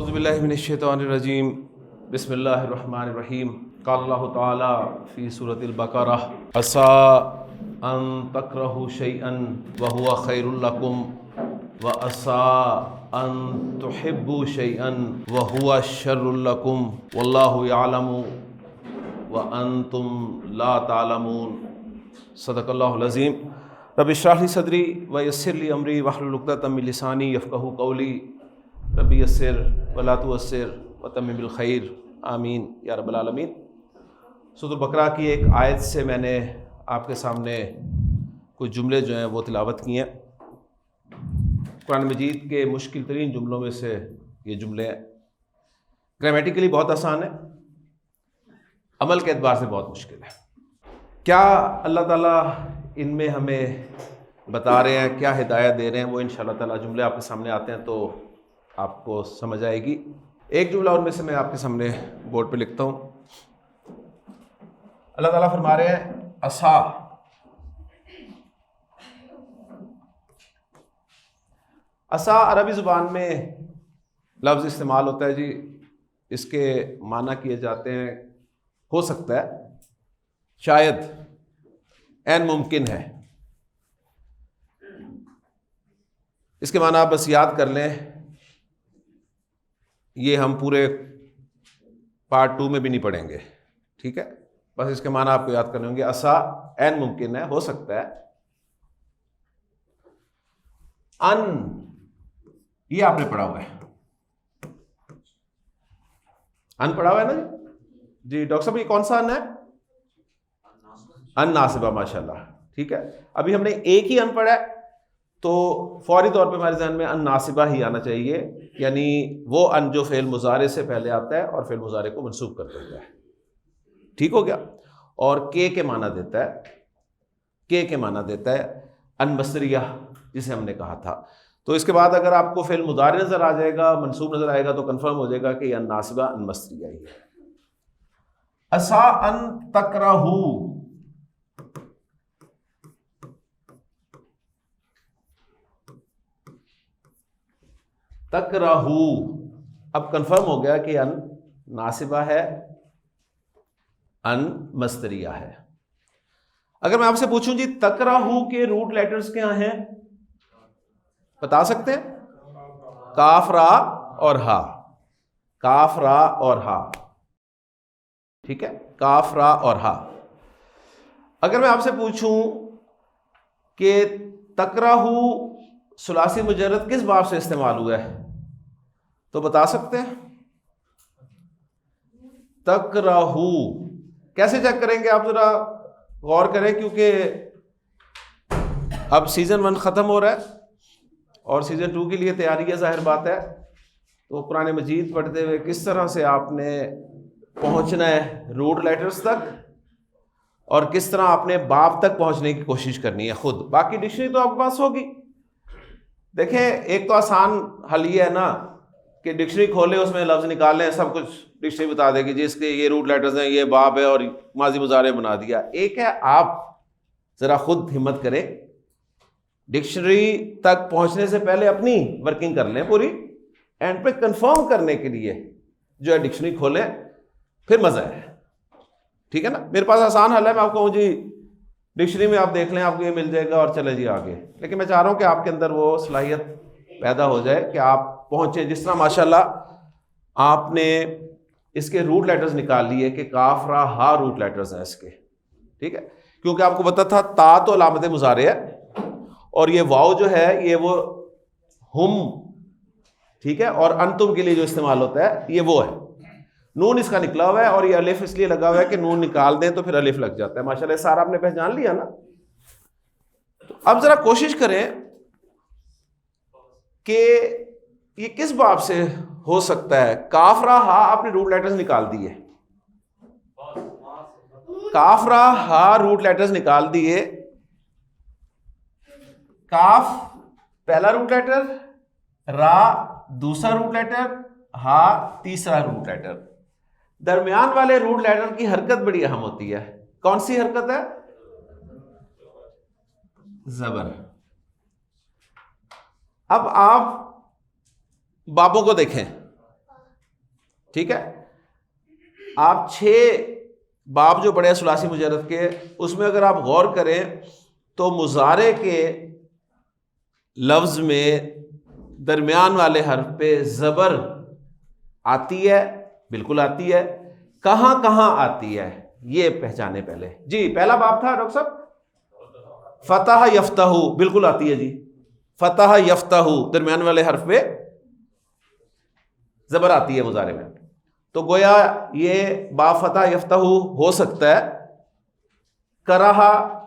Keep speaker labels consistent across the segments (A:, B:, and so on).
A: اعوذ باللہ من الشیطان الرجیم بسم اللہ الرحمن الرحیم قال اللہ تعالی فی سورۃ البقرہ عسیٰ ان تکرہوا شیئا وہو خیر لکم وعسیٰ ان تحبوا شیئا وہو شر لکم واللہ یعلم وانتم لا تعلمون صدق اللہ العظیم۔ رب اشرح لی صدری ویسر لی امری واحلل عقدۃ من لسانی یفقہوا قولی ربی یسر ولا تعسر وتمم بالخیر آمین یا رب العالمین۔ سورۃ البقرہ کی ایک آیت سے میں نے آپ کے سامنے کچھ جملے جو ہیں وہ تلاوت کیے ہیں۔ قرآن مجید کے مشکل ترین جملوں میں سے یہ جملے ہیں۔ گرامیٹیکلی بہت آسان ہے، عمل کے اعتبار سے بہت مشکل ہے۔ کیا اللہ تعالیٰ ان میں ہمیں بتا رہے ہیں، کیا ہدایت دے رہے ہیں، وہ انشاءاللہ تعالیٰ جملے آپ کے سامنے آتے ہیں تو آپ کو سمجھ آئے گی۔ ایک جملہ ان میں سے میں آپ کے سامنے بورڈ پہ لکھتا ہوں۔ اللہ تعالیٰ فرما رہے ہیں عصا، عصا عربی زبان میں لفظ استعمال ہوتا ہے جی، اس کے معنی کیے جاتے ہیں، ہو سکتا ہے، شاید، عین ممکن ہے۔ اس کے معنی آپ بس یاد کر لیں، یہ ہم پورے پارٹ 2 میں بھی نہیں پڑھیں گے، ٹھیک ہے؟ بس اس کے معنی آپ کو یاد کرنے ہوں گے۔ عصا عین ممکن ہے، ہو سکتا ہے۔ ان، یہ آپ نے پڑھا ہوا ہے، ان پڑھا ہوا ہے نا جی ڈاکٹر صاحب، یہ کون سا ان ہے؟ ان ناصبہ، ماشاءاللہ، ٹھیک ہے۔ ابھی ہم نے ایک ہی ان پڑھا ہے تو فوری طور پہ ہمارے ذہن میں ان ناصبہ ہی آنا چاہیے، یعنی وہ ان جو فعل مضارع سے پہلے آتا ہے اور فعل مضارع کو منصوب کر دیتا ہے، ٹھیک ہو گیا؟ اور کے معنی دیتا ہے، کے معنی دیتا ہے ان مصدریہ، جسے ہم نے کہا تھا۔ تو اس کے بعد اگر آپ کو فعل مضارع نظر آ جائے گا، منصوب نظر آئے گا، تو کنفرم ہو جائے گا کہ یہ ان ناصبہ ان مصدریہ ہی ہے۔ عسیٰ ان تکرہوا، تکرہوا، اب کنفرم ہو گیا کہ ان ناصبہ ہے، ان مصدریہ ہے۔ اگر میں آپ سے پوچھوں جی تکرہوا کے روٹ لیٹرز کیا ہیں، بتا سکتے ہیں؟ کاف، را اور ہا، کاف، را اور ہا، ٹھیک ہے؟ کاف، را اور ہا۔ اگر میں آپ سے پوچھوں کہ تکرہوا ثلاثی مجرد کس باب سے استعمال ہوا ہے، تو بتا سکتے ہیں؟ تکرہوا کیسے چیک کریں گے؟ آپ ذرا غور کریں، کیونکہ اب سیزن 1 ختم ہو رہا ہے اور سیزن 2 کے لیے تیاری ہے، ظاہر بات ہے۔ تو قرآن مجید پڑھتے ہوئے کس طرح سے آپ نے پہنچنا ہے روٹ لیٹرز تک، اور کس طرح آپ نے باب تک پہنچنے کی کوشش کرنی ہے خود۔ باقی ڈکشنری تو آپ کے پاس ہوگی۔ دیکھیں، ایک تو آسان حل یہ ہے نا کہ ڈکشنری کھولیں، اس میں لفظ نکالیں، سب کچھ ڈکشنری بتا دے گی جی اس کے یہ روٹ لیٹرز ہیں، یہ باب ہے، اور ماضی مضارع بنا دیا۔ ایک ہے آپ ذرا خود ہمت کریں، ڈکشنری تک پہنچنے سے پہلے اپنی ورکنگ کر لیں پوری، اینڈ پہ کنفرم کرنے کے لیے جو ہے ڈکشنری کھولیں، پھر مزہ ہے، ٹھیک ہے نا؟ میرے پاس آسان حل ہے، میں آپ کو کہوں جی ڈکشنری میں آپ دیکھ لیں، آپ کو یہ مل جائے گا اور چلے جی آگے، لیکن میں چاہ رہا ہوں کہ آپ کے اندر وہ صلاحیت پیدا ہو جائے کہ آپ پہنچیں، جس طرح ماشاءاللہ آپ نے اس کے روٹ لیٹرز نکال لیے کہ کاف، را، ہا روٹ لیٹرز ہیں اس کے، ٹھیک ہے؟ کیونکہ آپ کو پتا تھا تا تو علامت مضارع ہے، اور یہ واو جو ہے یہ وہ ہم، ٹھیک ہے؟ اور انتم کے لیے جو استعمال ہوتا ہے یہ وہ ہے۔ نون اس کا نکلا ہوا ہے، اور یہ الف اس لیے لگا ہوا ہے کہ نون نکال دیں تو پھر الف لگ جاتا ہے۔ ماشاءاللہ سارا آپ نے پہچان لیا نا؟ تو اب ذرا کوشش کریں کہ یہ کس باب سے ہو سکتا ہے۔ کاف، را، ہا آپ نے روٹ لیٹرز نکال دیے، کاف، را، ہا روٹ لیٹرز نکال دیے۔ کاف پہلا روٹ لیٹر، را دوسرا روٹ لیٹر، ہا تیسرا روٹ لیٹر۔ درمیان والے روٹ لیٹر کی حرکت بڑی اہم ہوتی ہے۔ کون سی حرکت ہے؟ زبر۔ اب آپ بابوں کو دیکھیں، ٹھیک ہے. آپ 6 باب جو پڑھے ہیں ثلاثی مجرد کے، اس میں اگر آپ غور کریں تو مضارع کے لفظ میں درمیان والے حرف پہ زبر آتی ہے، بالکل آتی ہے. کہاں کہاں آتی ہے یہ پہچانے پہلے. جی پہلا باب تھا ڈاکٹر صاحب، فتح یفتح، بالکل آتی ہے جی. فتح یفتح درمیان والے حرف پہ زبر آتی ہے مضارع میں. تو گویا یہ با فتح یفتح ہو سکتا ہے. کرہ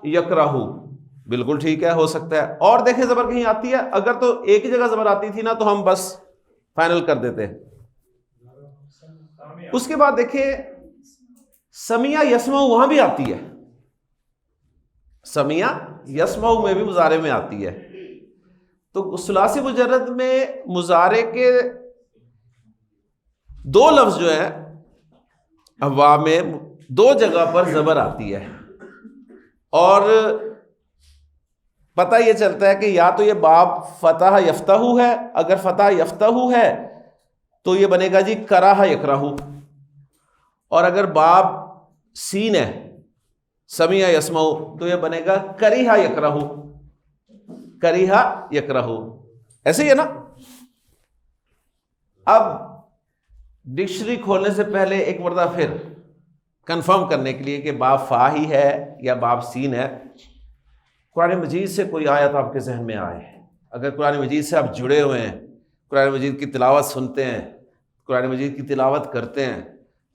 A: یکرہ، بالکل ٹھیک ہے، ہو سکتا ہے. اور دیکھیں زبر کہیں آتی ہے، اگر تو ایک ہی جگہ زبر آتی تھی نا تو ہم بس فائنل کر دیتے. اس کے بعد دیکھیں سمیع یسمع وہاں بھی آتی ہے، سمیع یسمع میں بھی مضارع میں آتی ہے. تو ثلاثی مجرد میں مضارع کے 2 لفظ جو ہیں ابواب میں 2 جگہ پر زبر آتی ہے. اور پتہ یہ چلتا ہے کہ یا تو یہ باب فتح یفتح ہے، اگر فتح یفتح ہے تو یہ بنے گا جی کرہ یکرہ. اور اگر باب سین ہے سمیع یسمع تو یہ بنے گا کریہ یکرہ، کریہ یکرہ. ایسے ہی ہے نا. اب ڈکشنری کھولنے سے پہلے ایک مرتبہ پھر کنفرم کرنے کے لیے کہ باب فا ہی ہے یا باب سین ہے، قرآن مجید سے کوئی آیت آپ کے ذہن میں آئے، اگر قرآن مجید سے آپ جڑے ہوئے ہیں، قرآن مجید کی تلاوت سنتے ہیں، قرآن مجید کی تلاوت کرتے ہیں،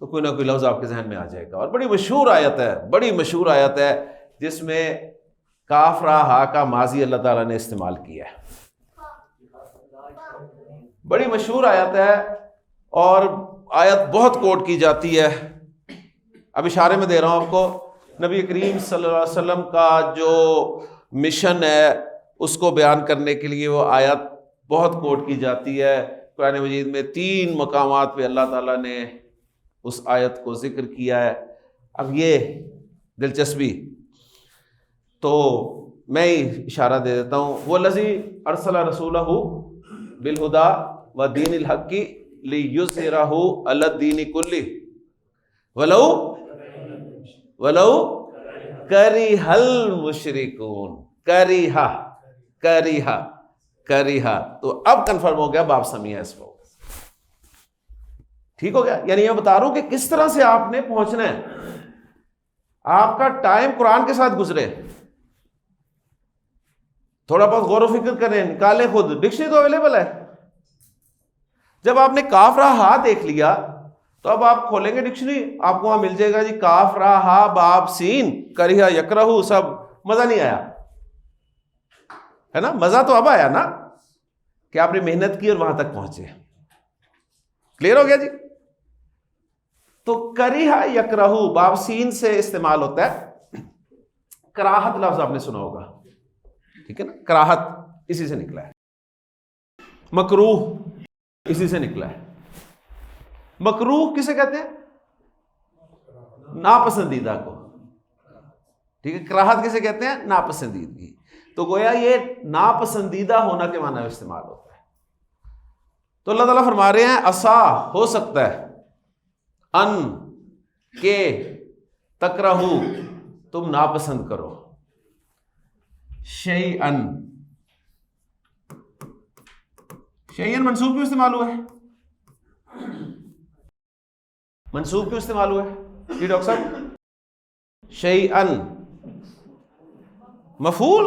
A: تو کوئی نہ کوئی لفظ آپ کے ذہن میں آ جائے گا. اور بڑی مشہور آیت ہے، بڑی مشہور آیت ہے جس میں کاف را ہا کا ماضی اللہ تعالیٰ نے استعمال کیا ہے. بڑی مشہور آیت ہے اور آیت بہت کوٹ کی جاتی ہے. اب اشارے میں دے رہا ہوں آپ کو، نبی کریم صلی اللہ علیہ وسلم کا جو مشن ہے اس کو بیان کرنے کے لیے وہ آیت بہت کوٹ کی جاتی ہے. قرآن مجید میں 3 مقامات پہ اللہ تعالیٰ نے اس آیت کو ذکر کیا ہے. اب یہ دلچسپی تو میں ہی اشارہ دے دیتا ہوں. وَالَّذِي أَرْسَلَ رَسُولَهُ بِالْهُدَىٰ وَدِينِ الْحَقِّ لِيُظْهِرَهُ عَلَى الدِّينِ كُلِّهِ وَلَوْ كَرِهَ الْمُشْرِكُونَ. کریہ تو اب کنفرم ہو گیا باب سمیع یسمع. ٹھیک ہو گیا. یعنی میں بتا رہا ہوں کہ کس طرح سے آپ نے پہنچنا ہے. آپ کا ٹائم قرآن کے ساتھ گزرے، تھوڑا بہت غور و فکر کریں، نکالیں خود. ڈکشنری تو اویلیبل ہے. جب آپ نے کاف را ہا دیکھ لیا تو اب آپ کھولیں گے ڈکشنری، آپ کو وہاں مل جائے گا جی کاف را ہا باب سین کریہ یکرہ. سب مزہ نہیں آیا ہے نا. مزہ تو اب آیا نا کہ آپ نے محنت کی اور وہاں تک پہنچے. کلیئر ہو گیا جی. تو کریہ یکرہ باب سین سے استعمال ہوتا ہے. کراہت لفظ آپ نے سنا ہوگا، ٹھیک ہے نا. کراہت اسی سے نکلا ہے. مکروہ اسی سے نکلا ہے. مکروہ کسے کہتے ہیں؟ ناپسندیدہ کو. ٹھیک ہے. کراہت کسے کہتے ہیں؟ ناپسندیدگی. تو گویا یہ ناپسندیدہ ہونا کے معنی میں استعمال ہوتا ہے. تو اللہ تعالیٰ فرما رہے ہیں عسا ہو سکتا ہے ان کے تکرہو تم ناپسند کرو شیئن. شیئن منصوب کیوں استعمال ہوا ہے؟ منصوب کیوں استعمال ہوا ہے جی ڈاکٹر صاحب؟ شیئن مفعول.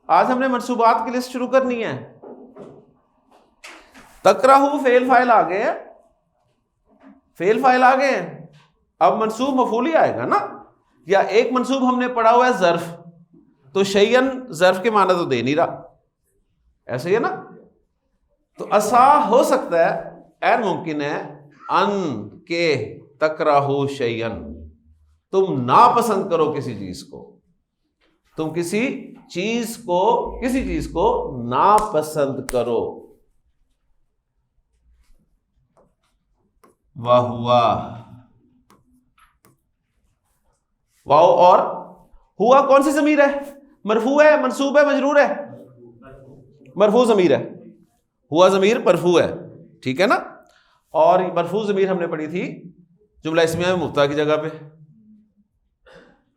A: آج ہم نے منصوبات کی لسٹ شروع کرنی ہے. تکرہو فعل فاعل آ گئے ہیں، فعل فاعل آ گئے ہیں، اب منصوب مفعول ہی آئے گا نا. یا ایک منصوب ہم نے پڑھا ہوا ہے ظرف، تو شیئن ظرف کے معنی تو دے نہیں رہا، ایسے ہی ہے نا. تو عسا ہو سکتا ہے، غیر ممکن ہے، ان کے تکرہو شیئن تم ناپسند کرو کسی چیز کو. تم کسی چیز کو ناپسند کرو. واو اور ہوا کون سی ضمیر ہے؟ مرفوع ہے، منصوب ہے، مجرور ہے؟ مرفوع ضمیر ہے. ہوا ضمیر مرفوع ہے، ٹھیک ہے نا. اور مرفوع ضمیر ہم نے پڑھی تھی جملہ اسمیہ میں مبتدا کی جگہ پہ،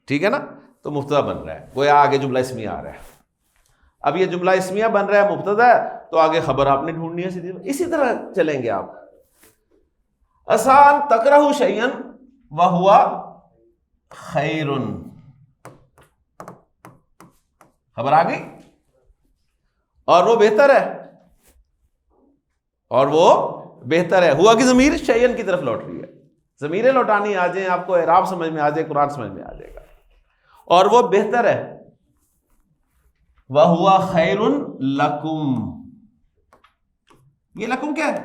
A: ٹھیک ہے نا، تو مبتدا بن رہا ہے، گویا آگے جملہ اسمیہ آ رہا ہے. اب یہ جملہ اسمیہ بن رہا ہے، مبتدا ہے، تو آگے خبر آپ نے ڈھونڈنی ہے سیدھی. اسی طرح چلیں گے آپ. آسان تکرہ شیئا وہو خیر، خبر آ گئی، اور وہ بہتر ہے، اور وہ بہتر ہے. ہوا کی ضمیر شیئن کی طرف لوٹ رہی ہے. ضمیریں لوٹانی آ جائیں آپ کو، اعراب سمجھ میں آ جائے، قرآن سمجھ میں آ جائے گا. اور وہ بہتر ہے، وَهُوَ خَيْرٌ لَكُمْ. یہ لکم کیا ہے؟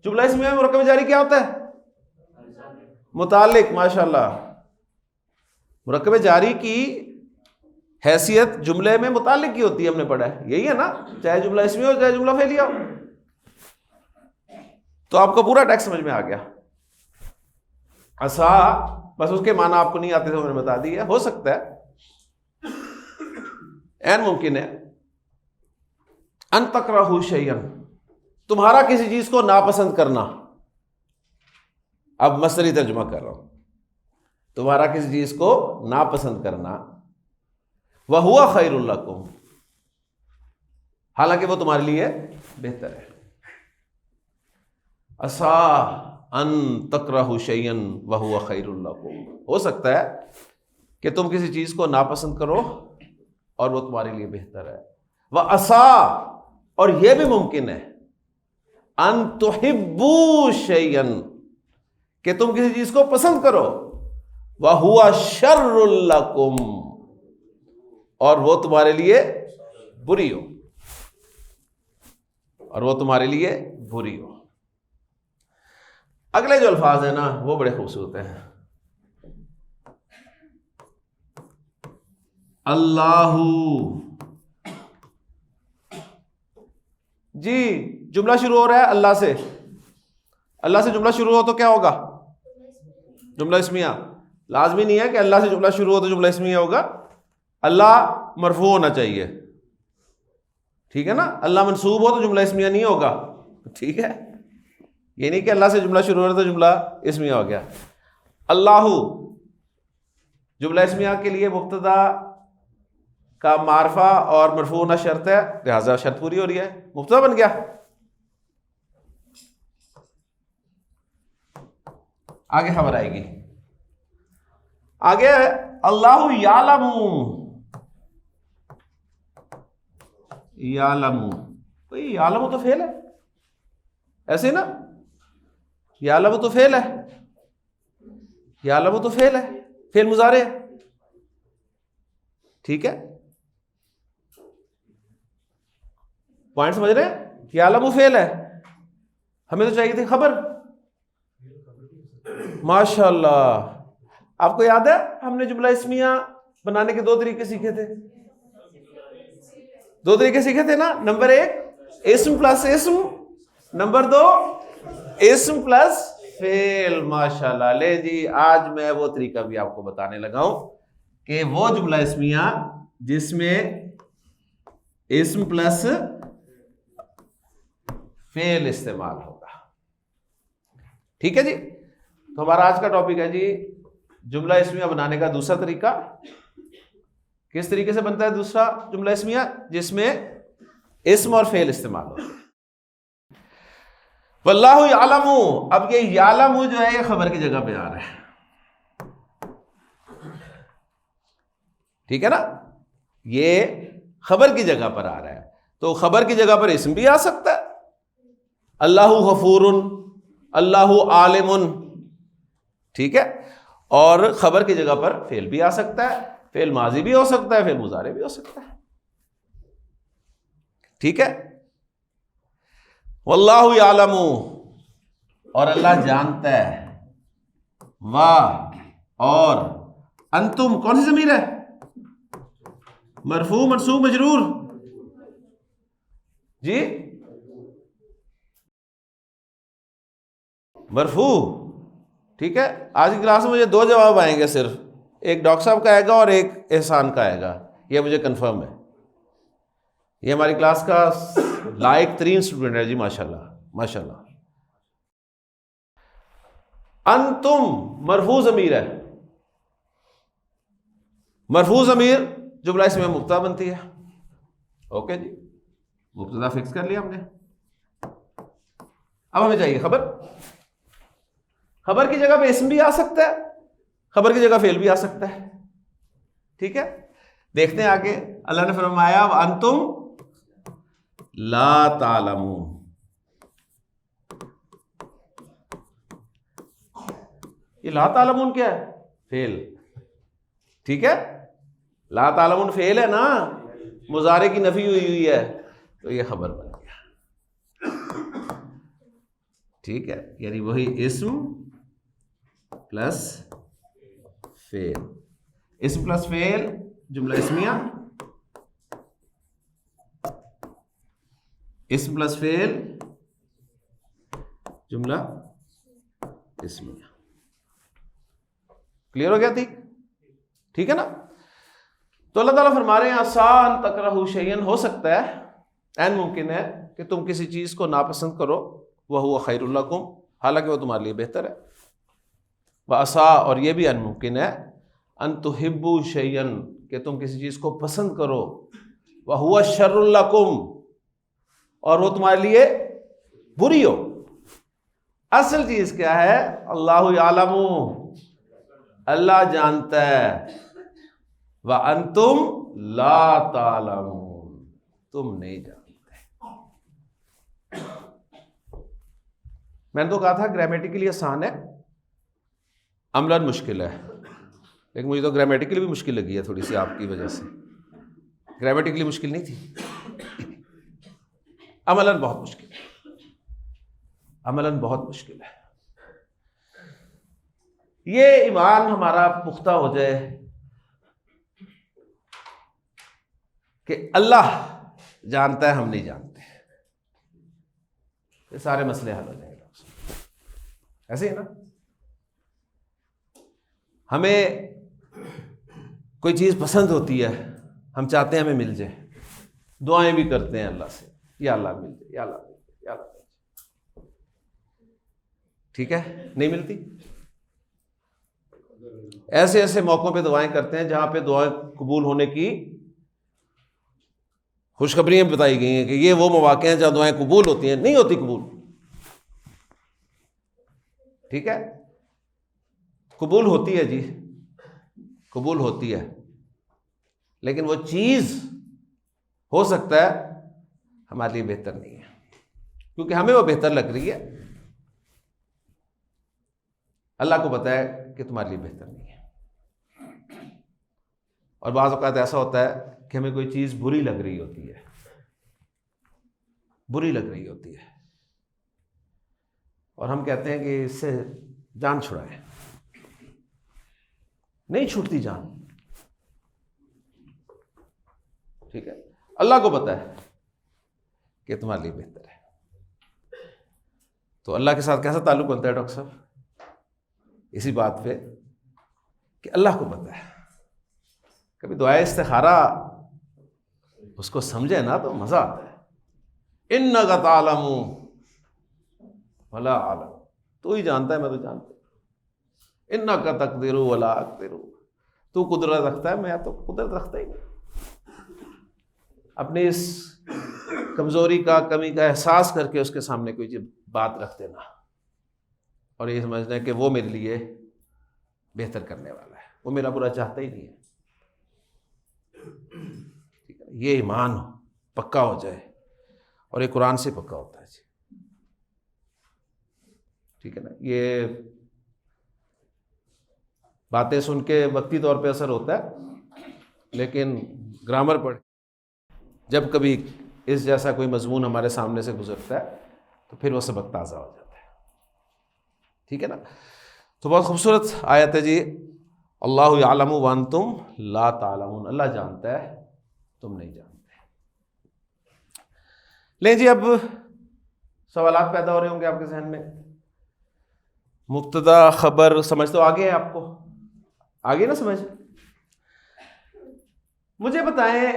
A: جملہ اسمیہ میں مرکب جاری کیا ہوتا ہے؟ متعلق. ماشاءاللہ، مرکب جاری کی حیثیت جملے میں متعلق کی ہوتی ہے، ہم نے پڑھا ہے، یہی ہے نا، چاہے جملہ اسمیہ ہو چاہے جملہ فعلیہ ہو. تو آپ کو پورا ٹیکسٹ سمجھ میں آ گیا. عسا، بس اس کے معنی آپ کو نہیں آتے تھے، میں نے بتا دی ہے. ہو سکتا ہے، این ممکن ہے، ان تکرہوا شیئا، تمہارا کسی چیز کو ناپسند کرنا. اب مصدری ترجمہ کر رہا ہوں، تمہارا کسی چیز کو ناپسند کرنا. وَهُوَ خَيْرٌ لَكُمْ، حالانکہ وہ تمہارے لیے بہتر ہے. عَسَىٰ أَن تَكْرَهُوا شَيْئًا وَهُوَ خَيْرٌ لَكُمْ، ہو سکتا ہے کہ تم کسی چیز کو ناپسند کرو اور وہ تمہارے لیے بہتر ہے. وَعَسَىٰ، اور یہ بھی ممکن ہے، أَن تُحِبُّوا شَيْئًا، کہ تم کسی چیز کو پسند کرو، وَهُوَ شَرٌّ لَكُمْ، اور وہ تمہارے لیے بری ہو، اور وہ تمہارے لیے بری ہو. اگلے جو الفاظ ہیں نا وہ بڑے خوبصورت ہیں. اللہ، جی جملہ شروع ہو رہا ہے اللہ سے. اللہ سے جملہ شروع ہو تو کیا ہوگا؟ جملہ اسمیہ. لازمی نہیں ہے کہ اللہ سے جملہ شروع ہو تو جملہ اسمیہ ہوگا. اللہ مرفوع ہونا چاہیے، ٹھیک ہے نا. اللہ منصوب ہو تو جملہ اسمیہ نہیں ہوگا، ٹھیک ہے. یہ نہیں کہ اللہ سے جملہ شروع ہو رہا تو جملہ اسمیہ ہو گیا. اللہ جملہ اسمیہ کے لیے مبتدا کا معرفہ اور مرفوع ہونا شرط ہے، لہذا شرط پوری ہو رہی ہے، مبتدا بن گیا. آگے خبر آئے گی. آگے اللہ یعلم، یعلم، یعلم تو فعل ہے، ایسے نا، یعلم تو فعل ہے، یعلم تو فعل ہے، فعل مضارع ہے، ٹھیک ہے. پوائنٹ سمجھ رہے ہیں؟ یعلم فعل ہے، ہمیں تو چاہیے تھی خبر. ماشاء اللہ، آپ کو یاد ہے ہم نے جملہ اسمیہ بنانے کے دو طریقے سیکھے تھے، دو طریقے سیکھے تھے نا. نمبر 1 اسم پلس اسم، نمبر 2 اسم پلس فعل. ماشاءاللہ. لے جی، آج میں وہ طریقہ بھی آپ کو بتانے لگا ہوں کہ وہ جملہ اسمیہ جس میں اسم پلس فعل استعمال ہوگا، ٹھیک ہے جی. تو ہمارا آج کا ٹاپک ہے جی جملہ اسمیہ بنانے کا دوسرا طریقہ. کس طریقے سے بنتا ہے دوسرا جملہ اسمیہ؟ جس میں اسم اور فعل استعمال ہو. واللہ یعلم، اب یہ یعلم جو ہے یہ خبر کی جگہ پہ آ رہا ہے، ٹھیک ہے نا، یہ خبر کی جگہ پر آ رہا ہے. تو خبر کی جگہ پر اسم بھی آ سکتا ہے، اللہ غفور، اللہ عالم، ٹھیک ہے. اور خبر کی جگہ پر فعل بھی آ سکتا ہے، فعل ماضی بھی ہو سکتا ہے، فعل مضارع بھی ہو سکتا ہے، ٹھیک ہے. واللہ یعلم، اور اللہ جانتا ہے. واہ، اور انتم کون سی ضمیر ہے؟ مرفوع منصوب مجرور، جی مرفوع، ٹھیک ہے. آج کی کلاس میں مجھے 2 جواب آئیں گے صرف، ایک ڈاکٹر صاحب کا آئے گا اور ایک احسان کا آئے گا، یہ مجھے کنفرم ہے. یہ ہماری کلاس کا لائق ترین اسٹوڈنٹ ہے جی، ماشاءاللہ ماشاءاللہ. انتم مرفوع ضمیر ہے، مرفوع ضمیر جملہ اس میں مبتدا بنتی ہے. اوکے جی، مبتدا فکس کر لیا ہم نے. اب ہمیں چاہیے خبر. خبر کی جگہ پہ اسم بھی آ سکتا ہے، خبر کی جگہ فعل بھی آ سکتا ہے. ٹھیک ہے، دیکھتے ہیں آگے. اللہ نے فرمایا وانتم لا تعلمون. یہ لا تعلمون کیا ہے؟ فعل. ٹھیک ہے، لا تعلمون فعل ہے نا، مضارع کی نفی ہوئی ہے، تو یہ خبر بن گیا. ٹھیک ہے، یعنی وہی اسم پلس فعل. اسم پلس فعل جملہ اسمیہ، اسم پلس فعل جملہ اسمیہ. کلیئر ہو گیا؟ ٹھیک ہے نا. تو اللہ تعالیٰ فرما رہے ہیں آسان تکرہوا شیئا، ہو سکتا ہے، عین ممکن ہے کہ تم کسی چیز کو ناپسند کرو، وہو خیر لکم، حالانکہ وہ تمہارے لیے بہتر ہے. وعسیٰ، اور یہ بھی عین ممکن ہے، ان تحبوا شیئا، کہ تم کسی چیز کو پسند کرو، وہو شر لکم، اور وہ تمہارے لیے بری ہو. اصل چیز کیا ہے؟ اللہ یعلم، اللہ جانتا ہے، وَأَنْتُمْ لَا تَعْلَمُونَ، تم نہیں جانتے. میں نے تو کہا تھا گرامیٹیکلی آسان ہے، عملاً مشکل ہے، لیکن مجھے تو گرامیٹیکلی بھی مشکل لگی ہے تھوڑی سی آپ کی وجہ سے. گرامیٹیکلی مشکل نہیں تھی، عملاً بہت مشکل ہے، عملاً بہت مشکل ہے. یہ ایمان ہمارا پختہ ہو جائے کہ اللہ جانتا ہے، ہم نہیں جانتے، یہ سارے مسئلے حل ہو جائیں گے. ایسے ہی نا، ہمیں کوئی چیز پسند ہوتی ہے، ہم چاہتے ہیں ہمیں مل جائے، دعائیں بھی کرتے ہیں اللہ سے، یا اللہ مل جائے، یا اللہ مل جائے، یا اللہ مل جائے. ٹھیک ہے، نہیں ملتی. ایسے ایسے موقعوں پہ دعائیں کرتے ہیں جہاں پہ دعائیں قبول ہونے کی خوشخبریاں بتائی گئی ہیں کہ یہ وہ مواقع ہیں جہاں دعائیں قبول ہوتی ہیں، نہیں ہوتی قبول. ٹھیک ہے، قبول ہوتی ہے جی، قبول ہوتی ہے، لیکن وہ چیز ہو سکتا ہے ہمارے لیے بہتر نہیں ہے، کیونکہ ہمیں وہ بہتر لگ رہی ہے، اللہ کو پتہ ہے کہ تمہارے لیے بہتر نہیں ہے. اور بعض اوقات ایسا ہوتا ہے کہ ہمیں کوئی چیز بری لگ رہی ہوتی ہے، بری لگ رہی ہوتی ہے، اور ہم کہتے ہیں کہ اس سے جان چھڑائیں. نہیں چھوٹتی جان. ٹھیک ہے، اللہ کو پتہ ہے کہ تمہارے لیے بہتر ہے. تو اللہ کے ساتھ کیسا تعلق بنتا ہے ڈاکٹر صاحب؟ اسی بات پہ کہ اللہ کو پتہ ہے. کبھی دعائے استخارہ اس کو سمجھے نا تو مزہ آتا ہے. انک تعلم ولا اعلم، تو ہی جانتا ہے، میں تو جانتا ہوں. انک تقدر ولا اقدر، تو قدرت رکھتا ہے، میں تو قدرت رکھتا ہی نہیں. اپنی اس کمزوری کا، کمی کا احساس کر کے اس کے سامنے کوئی بات رکھ دینا اور یہ سمجھنا کہ وہ میرے لیے بہتر کرنے والا ہے، وہ میرا برا چاہتا ہی نہیں ہے. ٹھیک ہے، یہ ایمان پکا ہو جائے، اور یہ قرآن سے پکا ہوتا ہے جی. ٹھیک ہے نا. یہ باتیں سن کے وقتی طور پہ اثر ہوتا ہے، لیکن گرامر پڑھ جب کبھی اس جیسا کوئی مضمون ہمارے سامنے سے گزرتا ہے تو پھر وہ سبق تازہ ہو جاتا ہے. ٹھیک ہے نا. تو بہت خوبصورت آیت ہے جی، اللہ یعلم وانتم لا تعلمون، اللہ جانتا ہے، تم نہیں جانتے. لیں جی، اب سوالات پیدا ہو رہے ہوں گے آپ کے ذہن میں. مبتدا خبر سمجھ تو آگے ہے آپ کو، آگے نا سمجھ. مجھے بتائیں،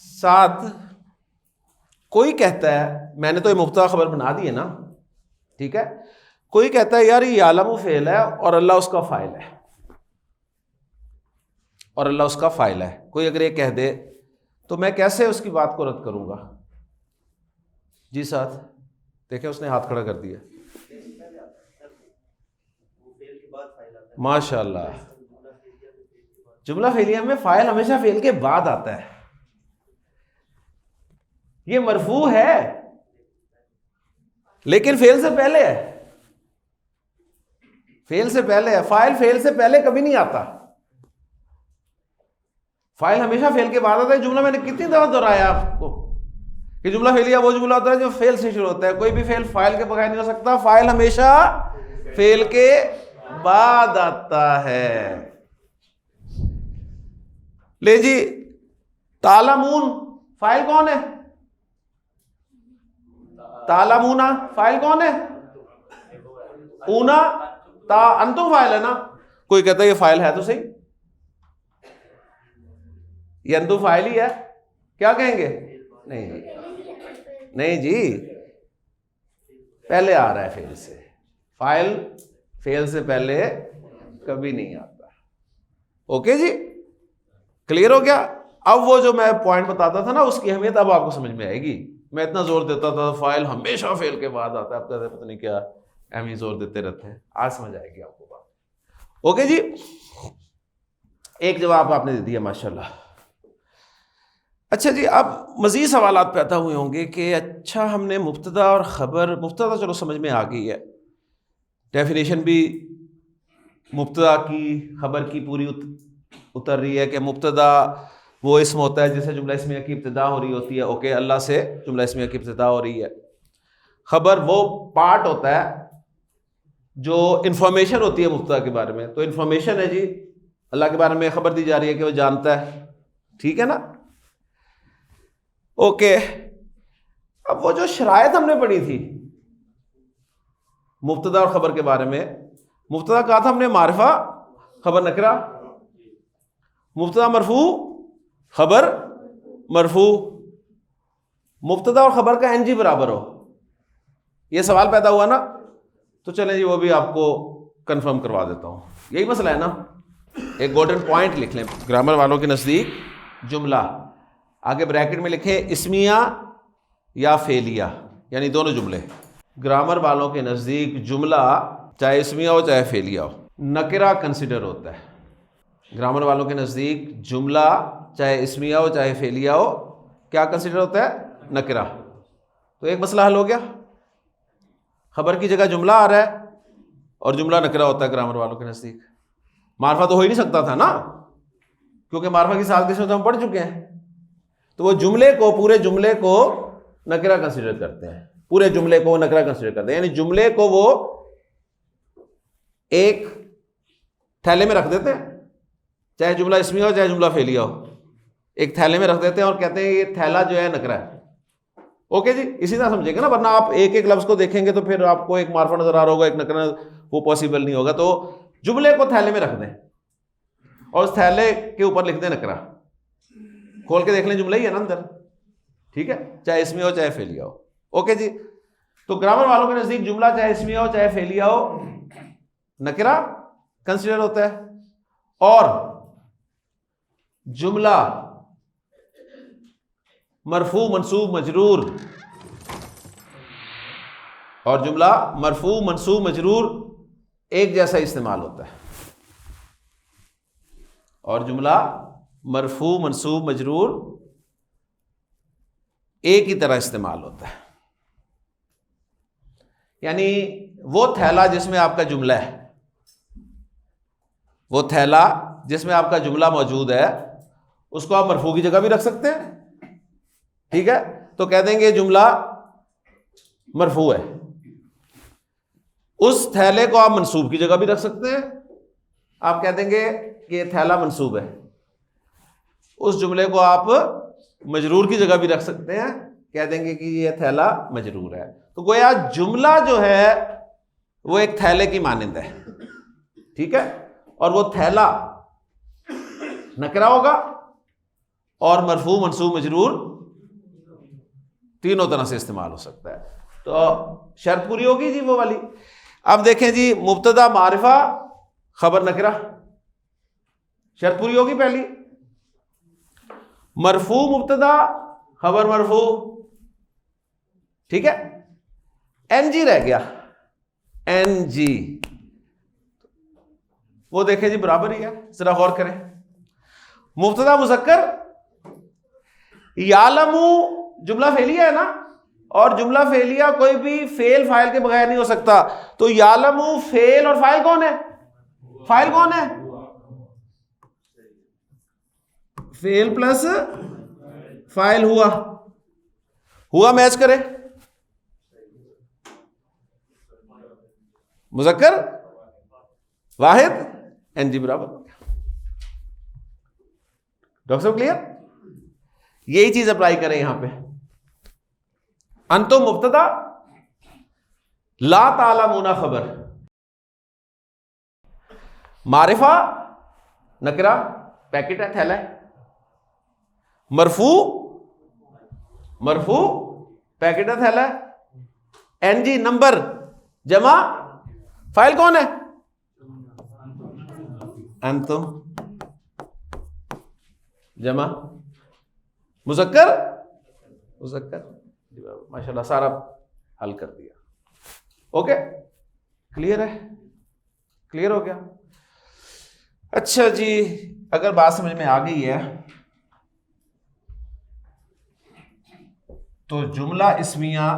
A: ساتھ کوئی کہتا ہے میں نے تو یہ مبتدا خبر بنا دی ہے نا، ٹھیک ہے. کوئی کہتا ہے یار یہ یعلم فعل ہے اور اللہ اس کا فاعل ہے، اور اللہ اس کا فاعل ہے. کوئی اگر یہ کہہ دے تو میں کیسے اس کی بات کو رد کروں گا؟ جی ساتھ دیکھیں اس نے ہاتھ کھڑا کر دیا. ماشاء اللہ، جملہ فعلیہ میں فاعل ہمیشہ فعل کے بعد آتا ہے. یہ مرفوع ہے لیکن فعل سے پہلے ہے، فعل سے پہلے ہے. فاعل فعل سے پہلے کبھی نہیں آتا، فاعل ہمیشہ فعل کے بعد آتا ہے. جملہ میں نے کتنی دفعہ دہرایا آپ کو کہ جملہ فعلیہ وہ جملہ ہوتا ہے جو فعل سے شروع ہوتا ہے. کوئی بھی فعل فاعل کے بغیر نہیں ہو سکتا، فاعل ہمیشہ فعل کے بعد آتا ہے. لے جی، تعلمون فاعل کون ہے؟ تعلمون فاعل کون ہے؟ اونا تا انتم فاعل ہے نا. کوئی کہتا ہے یہ فاعل ہے تو صحیح، یہ انتم فاعل ہی ہے، کیا کہیں گے؟ نہیں جی، پہلے آ رہا ہے فعل سے. فاعل فعل سے پہلے کبھی نہیں آتا. اوکے جی، کلیئر ہو گیا؟ اب وہ جو میں پوائنٹ بتاتا تھا نا اس کی اہمیت اب آپ کو سمجھ میں آئے گی. میں اتنا زور دیتا تھا فاعل ہمیشہ فعل کے بعد آتا ہے، اب کہتے پتہ نہیں کیا اہم ہی زور دیتے رہتے ہیں. آج سمجھ آئے گی آپ کو بات. اوکے جی، ایک جواب آپ نے دے دیا ماشاءاللہ. اچھا جی، اب مزید سوالات پیدا ہوئے ہوں گے کہ اچھا ہم نے مبتدا اور خبر، مبتدا چلو سمجھ میں آ گئی ہے، ڈیفینیشن بھی مبتدا کی خبر کی پوری اتر رہی ہے کہ مبتدا وہ اسم ہوتا ہے جس سے جملہ اسمیہ کی ابتدا ہو رہی ہوتی ہے. اوکے، اللہ سے جملہ اسمیہ کی ابتدا ہو رہی ہے. خبر وہ پارٹ ہوتا ہے جو انفارمیشن ہوتی ہے مبتدا کے بارے میں. تو انفارمیشن ہے جی، اللہ کے بارے میں خبر دی جا رہی ہے کہ وہ جانتا ہے. ٹھیک ہے نا؟ اوکے، اب وہ جو شرائط ہم نے پڑھی تھی مبتدا اور خبر کے بارے میں، مبتدا کہا تھا ہم نے معرفہ خبر نکرہ، مبتدا مرفوع خبر مرفوع، مبتدا اور خبر کا این جی برابر ہو. یہ سوال پیدا ہوا نا، تو چلیں جی وہ بھی آپ کو کنفرم کروا دیتا ہوں. یہی مسئلہ ہے نا. ایک گولڈن پوائنٹ لکھ لیں گرامر والوں کے نزدیک. جملہ آگے بریکٹ میں لکھیں اسمیہ یا فعلیہ، یعنی دونوں جملے. گرامر والوں کے نزدیک جملہ چاہے اسمیہ ہو چاہے فعلیہ ہو نکرہ کنسیڈر ہوتا ہے. گرامر والوں کے نزدیک جملہ چاہے اسمیہ ہو چاہے فعلیہ ہو کیا کنسیڈر ہوتا ہے؟ نکرہ. تو ایک مسئلہ حل ہو گیا. خبر کی جگہ جملہ آ رہا ہے اور جملہ نکرہ ہوتا ہے گرامر والوں کے نزدیک. معرفہ تو ہو ہی نہیں سکتا تھا نا، کیونکہ معرفہ کی سال قسمت ہم پڑھ چکے ہیں. تو وہ جملے کو، پورے جملے کو نکرہ کنسیڈر کرتے ہیں، پورے جملے کو نکرہ کنسیڈر کرتے ہیں. یعنی جملے کو وہ ایک تھیلے میں رکھ دیتے ہیں، چاہے جملہ اسمیہ ہو چاہے جملہ فعلیہ ہو، ایک تھیلے میں رکھ دیتے ہیں اور کہتے ہیں یہ تھیلا جو ہے نکرہ ہے. اوکے جی، اسی طرح سمجھیں گے نا، ورنہ آپ ایک ایک لفظ کو دیکھیں گے تو پھر آپ کو ایک معرفہ نظر آ رہا ہوگا ایک نکرہ، وہ پاسبل نہیں ہوگا. تو جملے کو تھیلے میں رکھ دیں اور اس تھیلے کے اوپر لکھ دیں نکرہ. کھول کے دیکھ لیں جملہ ہی ہے نا اندر. ٹھیک ہے، چاہے اسمیہ ہو چاہے فعلیہ ہو. اوکے جی، تو گرامر والوں کے نزدیک جملہ چاہے اسمیہ ہو چاہے فعلیہ ہو نکرہ کنسیڈر ہوتا ہے، اور جملہ مرفوع منصوب مجرور، اور جملہ مرفوع منصوب مجرور ایک جیسا استعمال ہوتا ہے، اور جملہ مرفوع منصوب مجرور ایک ہی طرح استعمال ہوتا ہے. یعنی وہ تھیلا جس میں آپ کا جملہ ہے، وہ تھیلا جس میں آپ کا جملہ موجود ہے، اس کو آپ مرفوع کی جگہ بھی رکھ سکتے ہیں. ٹھیک ہے، تو کہہ دیں گے جملہ مرفوع ہے. اس تھیلے کو آپ منصوب کی جگہ بھی رکھ سکتے ہیں، آپ کہہ دیں گے کہ یہ تھیلا منصوب ہے. اس جملے کو آپ مجرور کی جگہ بھی رکھ سکتے ہیں، کہہ دیں گے کہ یہ تھیلا مجرور ہے. تو گویا جملہ جو ہے وہ ایک تھیلے کی مانند ہے. ٹھیک ہے، اور وہ تھیلا نکرہ ہوگا اور مرفوع منصوب مجرور تینوں طرح سے استعمال ہو سکتا ہے. تو شرط پوری ہوگی جی وہ والی. اب دیکھیں جی مبتدا معرفہ خبر نکرہ, شرط پوری ہوگی پہلی. مرفوع مبتدا خبر مرفوع, ٹھیک ہے. این جی رہ گیا, این جی وہ دیکھیں جی برابر ہی ہے, ذرا غور کریں. مبتدا مذکر یعلم جملہ فعلیہ ہے نا, اور جملہ فعلیہ کوئی بھی فعل فاعل کے بغیر نہیں ہو سکتا. تو یعلم فعل اور فاعل کون ہے؟ فاعل کون ہے؟ فعل پلس فاعل ہوا, ہوا میچ کرے, مذکر واحد این جی برابر. ڈاکٹر صاحب کلیئر؟ یہی چیز اپلائی کریں یہاں پہ. انتم مبتدا, لا تعلمون خبر, معرفہ نکرہ پیکٹ ہے, تھیلا ہے. مرفوع مرفوع پیکٹ ہے, تھیلا ہے. این جی نمبر جمع فائل کون ہے؟ انتم جمع مذکر مذکر. ماشاء اللہ سارا حل کر دیا. اوکے کلیئر ہے؟ کلیئر ہو گیا. اچھا جی, اگر بات سمجھ میں آ گئی ہے تو جملہ اسمیہ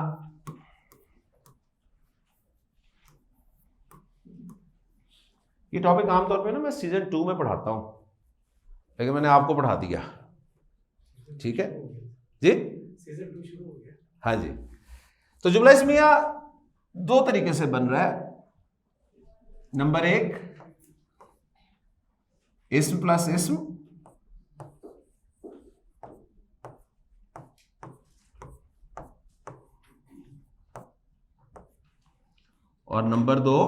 A: یہ ٹاپک عام طور پہ نا میں سیزن 2 میں پڑھاتا ہوں, لیکن میں نے آپ کو پڑھا دیا, ٹھیک ہے جی.
B: سیزن 2 شروع ہو گیا.
A: ہاں جی. تو جملہ اسمیہ دو طریقے سے بن رہا ہے. نمبر 1 اسم پلس اسم, اور نمبر 2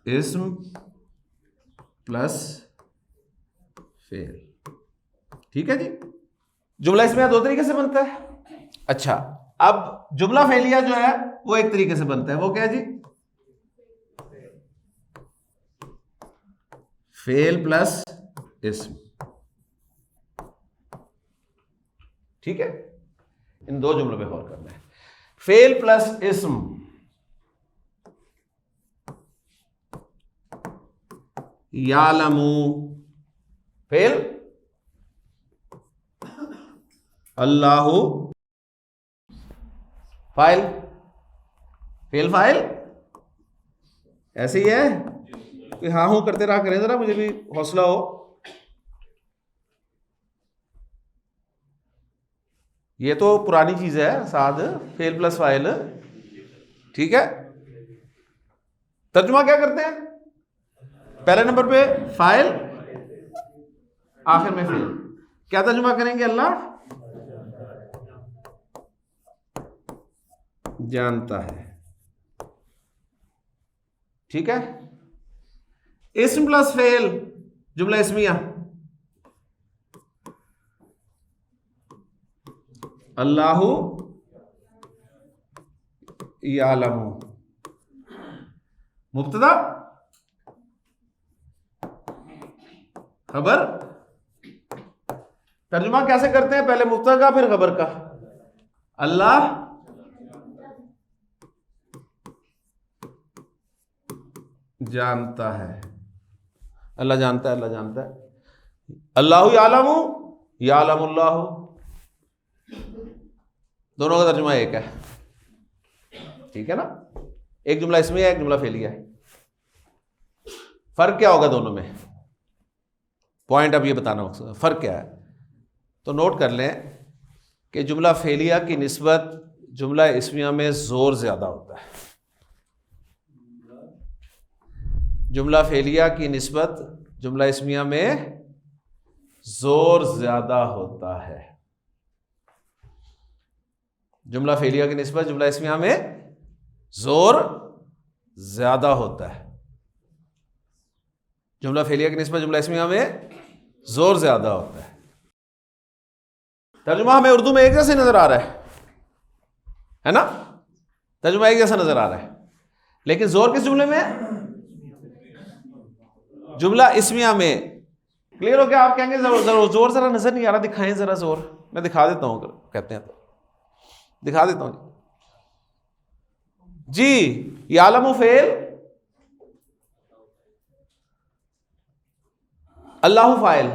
A: اسم پلس فعل. ٹھیک ہے جی. جملہ اسمیہ دو طریقے سے بنتا ہے. اچھا اب جملہ فعلیہ جو ہے وہ ایک طریقے سے بنتا ہے, وہ کیا جی؟ فعل پلس اسم. ٹھیک ہے, ان دو جملوں پہ غور کرنا ہے. فعل پلس اسم, یعلم فعل, اللہ فاعل. فعل فاعل ایسے ہی ہے کہ ہاں ہوں کرتے رہا کریں, ذرا مجھے بھی حوصلہ ہو. یہ تو پرانی چیز ہے سعد, فعل پلس فاعل. ٹھیک ہے, ترجمہ کیا کرتے ہیں؟ پہلے نمبر پہ فاعل, آخر میں فعل. کیا ترجمہ کریں گے؟ اللہ جانتا ہے. ٹھیک ہے. اسم پلس فعل جملہ اسمیہ, اللہ یعلم. مبتدا خبر. ترجمہ کیسے کرتے ہیں؟ پہلے مبتدا کا پھر خبر کا. اللہ جانتا ہے, اللہ جانتا ہے, اللہ جانتا ہے. اللہ یعلم, یعلم اللہ, دونوں کا ترجمہ ایک ہے. ٹھیک ہے نا, ایک جملہ اسمیہ ہے, ایک جملہ فعلیہ ہے. فرق کیا ہوگا دونوں میں؟ پوائنٹ اب یہ بتانا ہوگا فرق کیا ہے. تو نوٹ کر لیں کہ جملہ فعلیہ کی نسبت جملہ اسمیہ میں زور زیادہ ہوتا ہے. جملہ فعلیہ کی نسبت جملہ اسمیہ میں زور زیادہ ہوتا ہے. جملہ فعلیہ کی نسبت جملہ اسمیہ میں زور زیادہ ہوتا ہے. جملہ فعلیہ کی نسبت جملہ اسمیہ میں زور زیادہ ہوتا ہے. ترجمہ ہمیں اردو میں ایک جیسے نظر آ رہا ہے نا، ترجمہ ایک جیسا نظر آ رہا ہے، لیکن زور کس جملے میں ہے؟ جملہ اسمیہ میں. کلیئر ہو گیا؟ آپ کہیں گے زور ذرا نظر نہیں آ رہا، دکھائیں ذرا زور. میں دکھا دیتا ہوں، اگر کہتے ہیں تو دکھا دیتا ہوں. جی یعلم فعل، اللہ فاعل.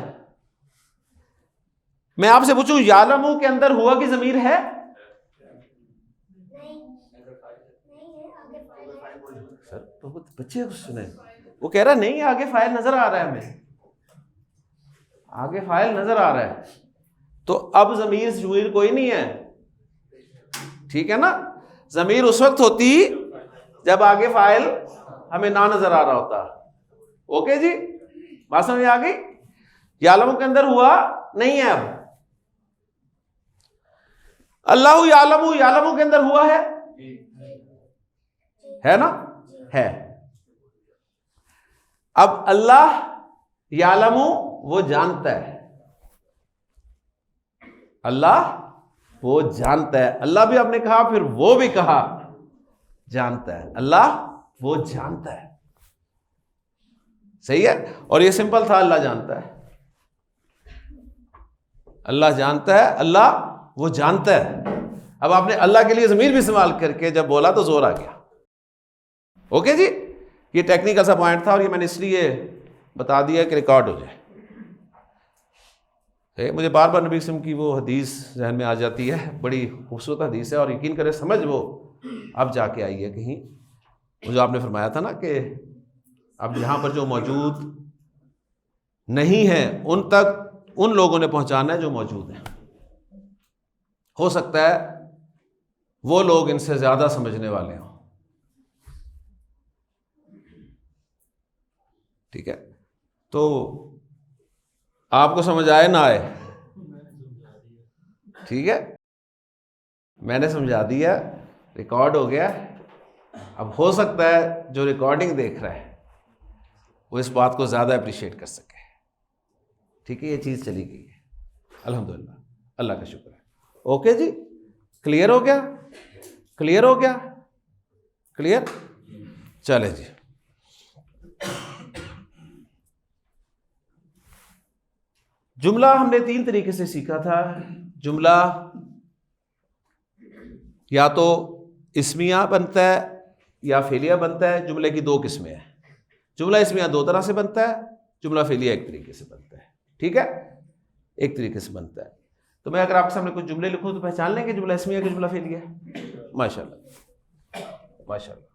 A: میں آپ سے پوچھوں یعلم کے اندر ہوا کی ضمیر ہے؟ سر بچے سنیں، وہ کہہ رہا نہیں آگے فاعل نظر آ رہا ہے، ہمیں آگے فاعل نظر آ رہا ہے. تو اب ضمیر کوئی نہیں ہے، ٹھیک ہے نا. ضمیر اس وقت ہوتی جب آگے فاعل ہمیں نہ نظر آ رہا ہوتا. اوکے جی، بات سمجھ آ گئی؟ یعلم کے اندر ہوا نہیں ہے. اب اللہ یعلم، یعلم کے اندر ہوا ہے نا، ہے. اب اللہ یعلم وہ جانتا ہے، اللہ وہ جانتا ہے. اللہ بھی آپ نے کہا، پھر وہ بھی کہا جانتا ہے. اللہ وہ جانتا ہے، صحیح ہے. اور یہ سمپل تھا، اللہ جانتا ہے، اللہ جانتا ہے، اللہ وہ جانتا ہے. اب آپ نے اللہ کے لیے ضمیر بھی استعمال کر کے جب بولا تو زور آ گیا. اوکے جی، یہ ٹیکنیکل سا پوائنٹ تھا، اور یہ میں نے اس لیے بتا دیا کہ ریکارڈ ہو جائے. مجھے بار بار نبی اسلام کی وہ حدیث ذہن میں آ جاتی ہے، بڑی خوبصورت حدیث ہے، اور یقین کرے سمجھ وہ اب جا کے آئی ہے کہیں. وہ جو آپ نے فرمایا تھا نا کہ اب یہاں پر جو موجود نہیں ہیں ان تک ان لوگوں نے پہنچانا ہے جو موجود ہیں. ہو سکتا ہے وہ لوگ ان سے زیادہ سمجھنے والے ہوں. ٹھیک ہے، تو آپ کو سمجھ آئے نہ آئے، ٹھیک ہے، میں نے سمجھا دیا، ریکارڈ ہو گیا. اب ہو سکتا ہے جو ریکارڈنگ دیکھ رہا ہے وہ اس بات کو زیادہ اپریشیٹ کر سکے. ٹھیک ہے، یہ چیز چلی گئی ہے الحمدللہ، اللہ کا شکر ہے. اوکے جی، کلیئر ہو گیا؟ کلیئر ہو گیا؟ کلیئر؟ چلے جی. جملہ ہم نے 3 طریقے سے سیکھا تھا. جملہ یا تو اسمیہ بنتا ہے یا فعلیہ بنتا ہے. جملے کی 2 قسمیں ہیں. جملہ اسمیہ 2 طرح سے بنتا ہے، جملہ فعلیہ ایک طریقے سے بنتا ہے. ٹھیک ہے، ایک طریقے سے بنتا ہے. تو میں اگر آپ کے سامنے کچھ جملے لکھوں تو پہچان لیں گے جملہ اسمیہ کہ جملہ فعلیہ ہے؟ ماشاء اللہ ماشاء اللہ.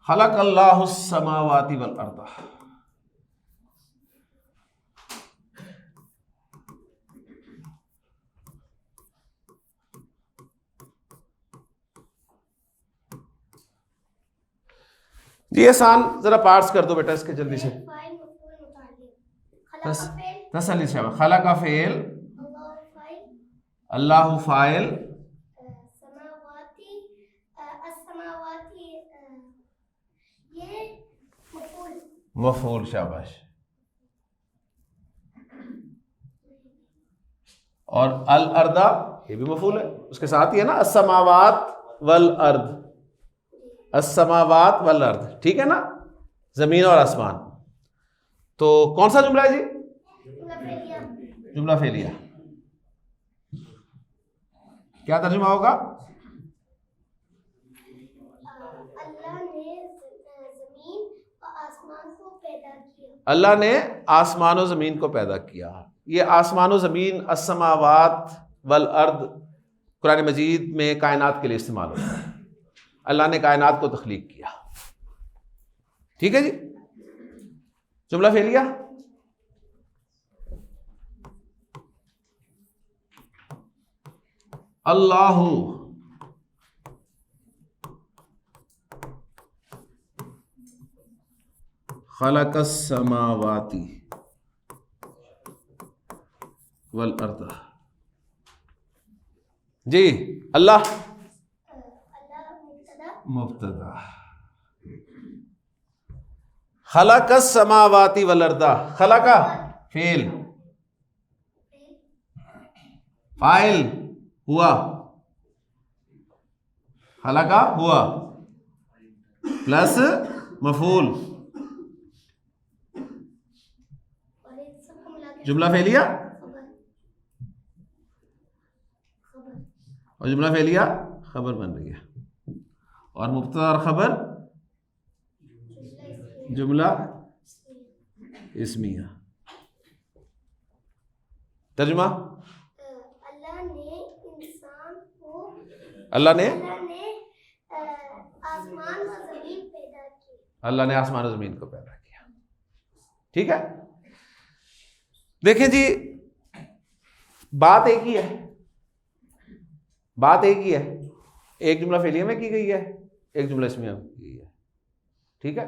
A: خلق اللہ السماوات والارض. جی احسان ذرا پارٹس کر دو بیٹا اس کے جلدی سے. تسلی سے خلق فعل، اللہ فاعل، مفعول. شاباش. اور الارض یہ بھی مفعول ہے، اس کے ساتھ ہی ہے نا، السماوات والارض، السماوات والارض. ٹھیک ہے نا، زمین اور آسمان. تو کون سا جملہ ہے جی؟ جملہ فعلیہ. کیا ترجمہ ہوگا؟ اللہ نے آسمان و زمین کو پیدا کیا. یہ آسمان و زمین السماوات والارض قرآن مجید میں کائنات کے لیے استعمال ہوتا ہے. اللہ نے کائنات کو تخلیق کیا. ٹھیک ہے جی. جملہ فعلیہ اللہ خلق السماوات والارض. جی اللہ مبتدا. خلق السماوات والارض، خلق فعل، فاعل ہوا، خلق ہوا پلس مفعول، جملہ فعلیہ اور جملہ فعلیہ خبر بن رہی ہے، اور مبتدا اور خبر جملہ اسمیہ۔ ترجمہ، اللہ نے
B: آسمان و زمین پیدا کی،
A: اللہ نے آسمان و زمین کو پیدا کیا۔ ٹھیک ہے، دیکھیں جی بات ایک ہی ہے، بات ایک ہی ہے، ایک جملہ فعلیہ میں کی گئی ہے، ایک جملہ اسمیہ میں کی گئی ہے۔ ٹھیک ہے،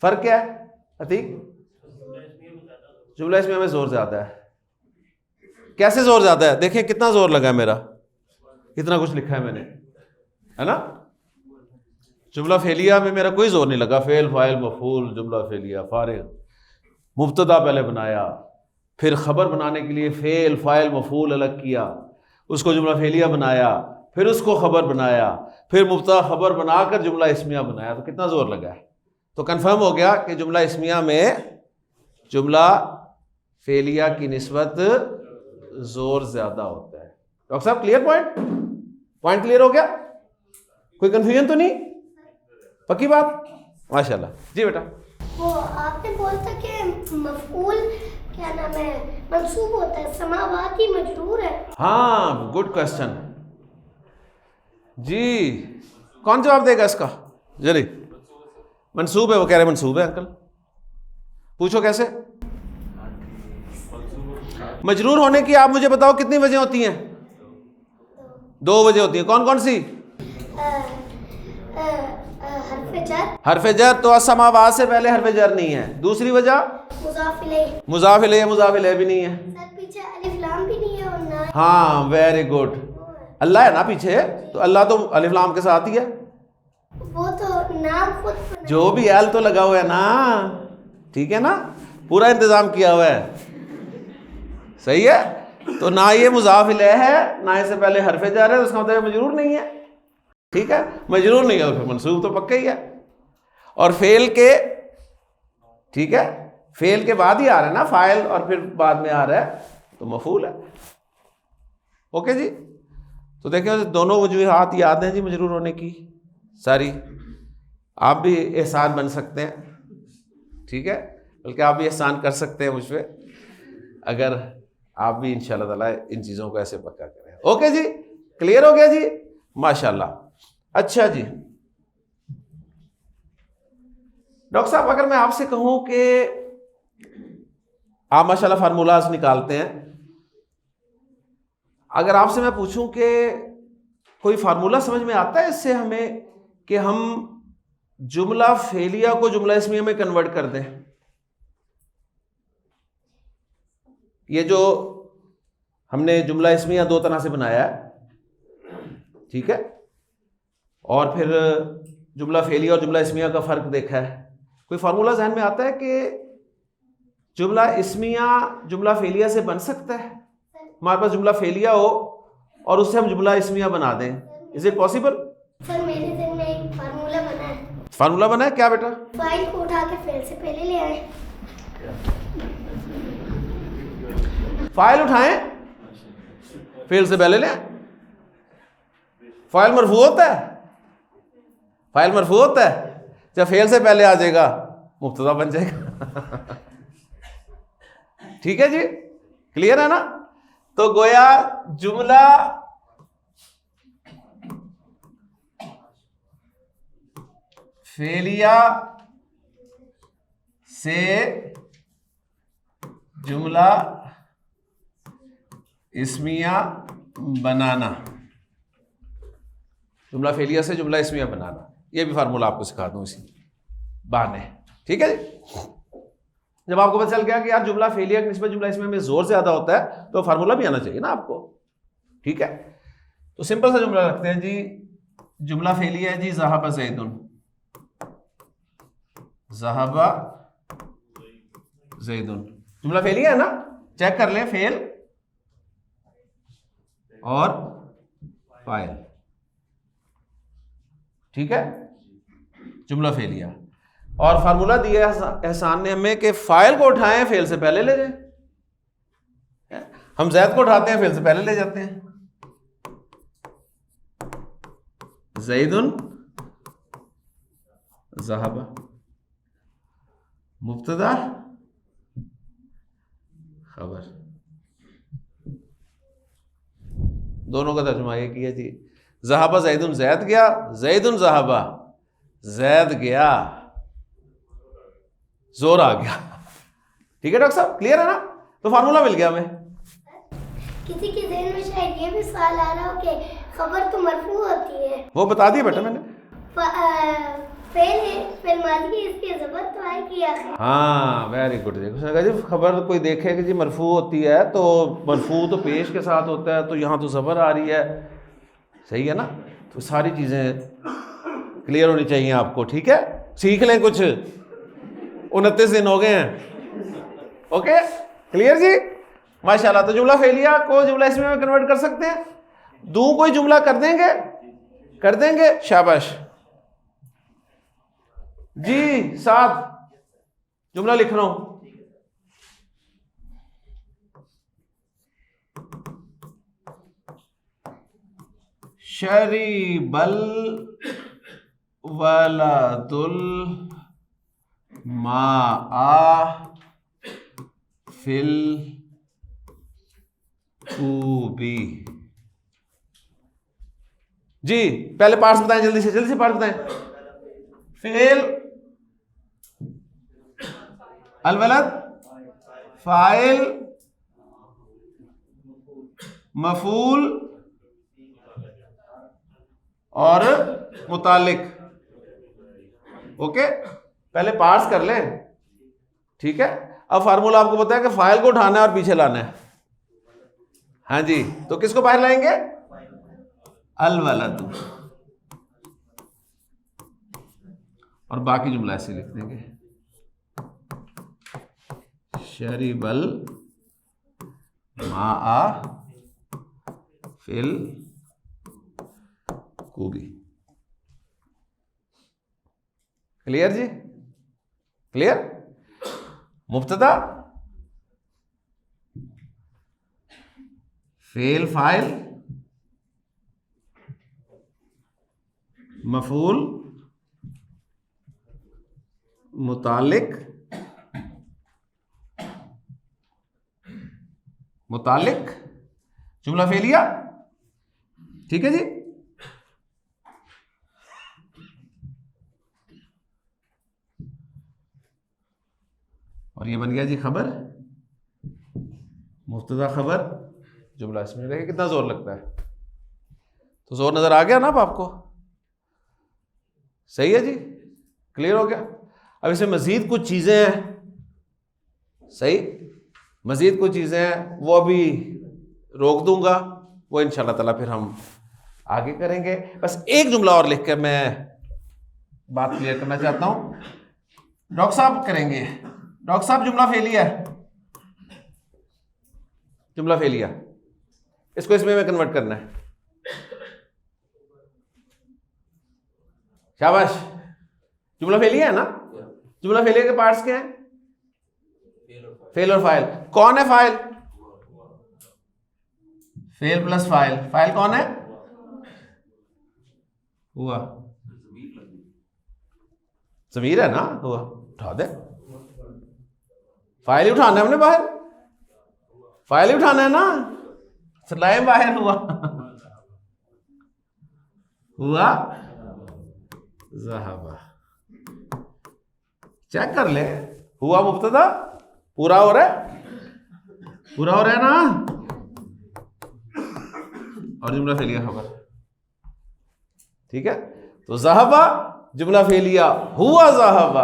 A: فرق کیا ہے عتیق؟ جملہ اسمیہ میں زور زیادہ ہے۔ کیسے زور زیادہ ہے؟ دیکھیں کتنا زور لگا ہے میرا، اتنا کچھ لکھا ہے میں نے، ہے نا؟ جملہ فعلیہ میں میرا کوئی زور نہیں لگا، فعل فاعل مفعول جملہ فعلیہ فارغ، مبتدا پہلے بنایا، پھر خبر بنانے کے لیے فعل فاعل مفعول الگ کیا، اس کو جملہ فعلیہ بنایا، پھر اس کو خبر بنایا، پھر مبتدا خبر بنا کر جملہ اسمیہ بنایا، تو کتنا زور لگا ہے؟ تو کنفرم ہو گیا کہ جملہ اسمیہ میں جملہ فعلیہ کی نسبت زور زیادہ ہوتا ہے۔ ڈاکٹر صاحب کلیئر پوائنٹ کلیئر ہو گیا؟ کوئی کنفیوژن تو نہیں؟ پکی بات؟ ماشاءاللہ۔ جی بیٹا،
B: وہ آپ نے بولا تھا کہ مفعول کیا نام ہے منصوب ہوتا ہے، سماواتی مجرور ہے۔
A: ہاں گڈ کوشچن جی، کون جواب دے گا اس کا؟ جلدی، منصوب ہے، وہ کہہ رہے منصوب ہے انکل، پوچھو کیسے؟ مجرور ہونے کی آپ مجھے بتاؤ کتنی وجہ ہوتی ہیں؟ 2 وجہ ہوتی ہیں، کون کون سی؟
B: حرف جر،
A: حرف جر، تو السماوات سے پہلے حرف جر نہیں ہے۔ دوسری وجہ
B: مضاف الیہ،
A: مضاف الیہ، مضاف الیہ بھی نہیں ہے۔
B: سر پیچھے الف لام بھی نہیں ہے، اور نہ
A: ہاں ویری گڈ، اللہ ہے نا پیچھے، تو اللہ تو الف لام کے ساتھ ہی ہے،
B: وہ تو نام خود بنا،
A: جو بھی ایل تو لگا ہوا ہے نا، ٹھیک ہے نا، پورا انتظام کیا ہوا ہے، صحیح ہے؟ تو نہ یہ مضاف الیہ ہے، نہ اس سے پہلے حرف جر ہے، اس کا مطلب مجرور نہیں ہے۔ ٹھیک ہے، مجرور نہیں ہے پھر منصوب تو پکا ہی ہے۔ اور فعل کے، ٹھیک ہے، فعل کے بعد ہی آ رہا ہے نا، فاعل اور پھر بعد میں آ رہا ہے تو مفعول ہے۔ اوکے جی، تو دیکھیں دونوں وجوہات یاد ہیں جی مجرور ہونے کی ساری، آپ بھی احسان بن سکتے ہیں، ٹھیک ہے، بلکہ آپ بھی احسان کر سکتے ہیں مجھ پہ اگر آپ بھی انشاءاللہ تعالیٰ ان چیزوں کو ایسے پکا کریں۔ اوکے جی، کلیئر ہو گیا جی، ماشاءاللہ۔ اچھا جی ڈاکٹر صاحب، اگر میں آپ سے کہوں کہ آپ ماشاءاللہ فارمولاز نکالتے ہیں، اگر آپ سے میں پوچھوں کہ کوئی فارمولا سمجھ میں آتا ہے اس سے ہمیں کہ ہم جملہ فعلیہ کو جملہ اسمیہ میں کنورٹ کر دیں؟ یہ جو ہم نے جملہ اسمیہ 2 طرح سے بنایا ہے، ٹھیک ہے، اور پھر جملہ فعلیہ اور جملہ اسمیہ کا فرق دیکھا ہے، کوئی فارمولا ذہن میں آتا ہے کہ جملہ اسمیہ جملہ فعلیہ سے بن سکتا ہے؟ ہمارے پاس جملہ فعلیہ ہو اور اس سے ہم جملہ اسمیہ بنا دیں، از اٹ پاسبل؟
B: سر میرے ذہن میں ایک فارمولا بنا ہے،
A: فارمولا بنا ہے کیا بیٹا؟
B: فاعل کو اٹھا کے فعل سے پہلے لے آئیں،
A: فاعل اٹھائیں فعل سے پہلے لیں، فاعل مرفوع ہوتا ہے، فاعل مرفوع ہوتا ہے، جب فعل سے پہلے آ جائے گا مبتدا بن جائے گا۔ ٹھیک ہے جی، کلیئر ہے نا؟ تو گویا جملہ فعلیہ سے جملہ اسمیہ بنانا، جملہ فعلیہ سے جملہ اسمیہ بنانا، یہ بھی فارمولا آپ کو سکھا دوں اسی بہانے، ٹھیک ہے جی؟ جب آپ کو پتہ چل گیا کہ یار جملہ فعلیہ کی نسبت جملہ اسمیہ میں زور زیادہ ہوتا ہے تو فارمولا بھی آنا چاہیے نا آپ کو، ٹھیک ہے؟ تو سمپل سا جملہ رکھتے ہیں جی، جملہ فعلیہ ہے جی ذہب زید، ذہب زید جملہ فعلیہ ہے نا، چیک کر لیں فعل اور فاعل، ٹھیک ہے، جملہ فعلیہ. اور فارمولہ دیا ہے احسان نے ہمیں کہ فاعل کو اٹھائیں فعل سے پہلے لے جائیں. ہم زید کو اٹھاتے ہیں فعل سے پہلے لے جاتے ہیں. زید ذہب، مبتدا خبر، دونوں کا ترجمہ یہ کیا جی. ذہب زید، زید گیا، زید ذہب، زید گیا، زور آ گیا. ٹھیک ہے ڈاکٹر صاحب، کلیئر ہے نا؟ تو فارمولہ مل گیا ہمیں.
B: کسی کے ذہن میں شاید یہ بھی سوال آ رہا ہو کہ خبر تو مرفوع ہوتی ہے.
A: وہ بتا دیا بیٹا میں نے.
B: فعل ماضی اس کی ضبط تو آئے گی آخر.
A: ہاں ویری گڈ. اس نے کہا جی خبر کوئی دیکھے کہ جی مرفوع ہوتی ہے تو مرفوع تو پیش کے ساتھ ہوتا ہے، تو یہاں تو زبر آ رہی ہے، صحیح ہے نا؟ تو ساری چیزیں کلیئر ہونی چاہیے آپ کو. ٹھیک ہے، سیکھ لیں کچھ. 29 دن ہو گئے ہیں. اوکے کلیئر جی، ماشاء اللہ. تو جملہ فعلیہ کو جملہ اسمیہ میں کنورٹ کر سکتے ہیں. کوئی جملہ کر دیں گے؟ کر دیں گے، شاباش جی. ساتھ جملہ لکھ رہا ہوں. شریب الولد الماء فی الکوب. جی پہلے پارٹس بتائیں، جلدی سے پارٹس بتائیں. فعل، الولد فاعل، مفعول اور متعلق. اوکے پہلے پارٹس کر لیں، ٹھیک ہے. اب فارمولہ آپ کو پتا ہے کہ فاعل کو اٹھانا ہے اور پیچھے لانا ہے. ہاں جی، تو کس کو باہر لائیں گے؟ الولد، اور باقی جملہ ایسے لکھ دیں گے. شریب الماء فی الکوب. کلیئر جی، کلیئر. مبتدا، فعل فاعل، مفعول، متعلق، جملہ فعلیہ. ٹھیک ہے جی. اور یہ بن گیا جی خبر، مبتدا خبر جملہ اس میں. دیکھیں کتنا زور لگتا ہے. تو زور نظر آ گیا نا اب آپ کو؟ صحیح ہے جی، کلیئر ہو گیا. اب اس میں مزید کچھ چیزیں ہیں، صحیح، مزید کچھ چیزیں ہیں، وہ ابھی روک دوں گا، وہ انشاءاللہ تعالیٰ پھر ہم آگے کریں گے. بس ایک جملہ اور لکھ کر میں بات کلیئر کرنا چاہتا ہوں. ڈاکٹر صاحب کریں گے. ڈاکٹر صاحب جملہ فعلیہ ہے، جملہ فعلیہ، اس کو اس میں کنورٹ کرنا ہے. شاباش. جملہ فعلیہ ہے نا؟ جملہ فعلیہ کے پارٹس کیا ہیں؟ فعل اور فاعل. کون ہے فاعل؟ فعل پلس فاعل. فاعل کون ہے؟ ہوا، ضمیر ہے نا، ہوا. اٹھا دے، فاعل ہی اٹھانا ہے ہم نے باہر، فاعل ہی اٹھانا ہے نا. لائے باہر ہوا، ہوا ذہب. چیک کر لے، ہوا مبتدا پورا ہو رہا ہے، پورا ہو رہا ہے نا، اور جملہ فعلیہ خبر. ٹھیک ہے. تو ذہب جملہ فعلیہ، ہوا ذہب.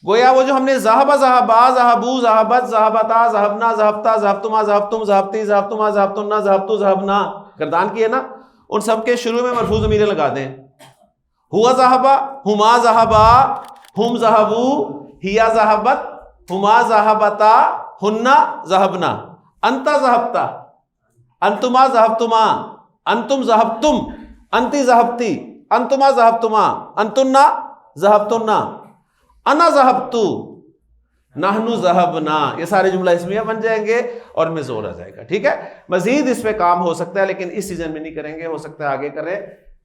A: گویا وہ جو ہم نے ذہب، ذہبا، ذہبو، ذہبت، ذہبتا، ذہبنا، ذہبتا، ذہبتما، ذہبتم، ذہبتی، ذہبتما، ذہبتن، ذہبتو، ذہبنا گردان کی ہے نا، ان سب کے شروع میں مرفوع ضمیریں لگا دیں. ہوا ذہبا، ہما ذہبا، ہم ذہبو، ہیا ذہبت، ہما ذہبتا، ہننا ذہبنا، انتا ذہبتا، انتما ذہبتما، انتم ذہبتم، انتی ذہبتی، انتما ذہبتما، انتنا ذہبتنا، انا ذہبتو، نحنو ذہبنا. یہ سارے جملہ اسمیہ بن جائیں گے اور میں زور آ جائے گا. ٹھیک ہے، مزید اس پہ کام ہو سکتا ہے لیکن اس سیزن میں نہیں کریں گے، ہو سکتا ہے آگے کریں.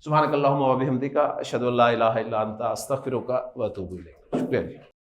A: سبحانک اللہم و بحمدک، اشہد ان لا الہ الا انت، استغفرک و اتوب الیک. شکریہ.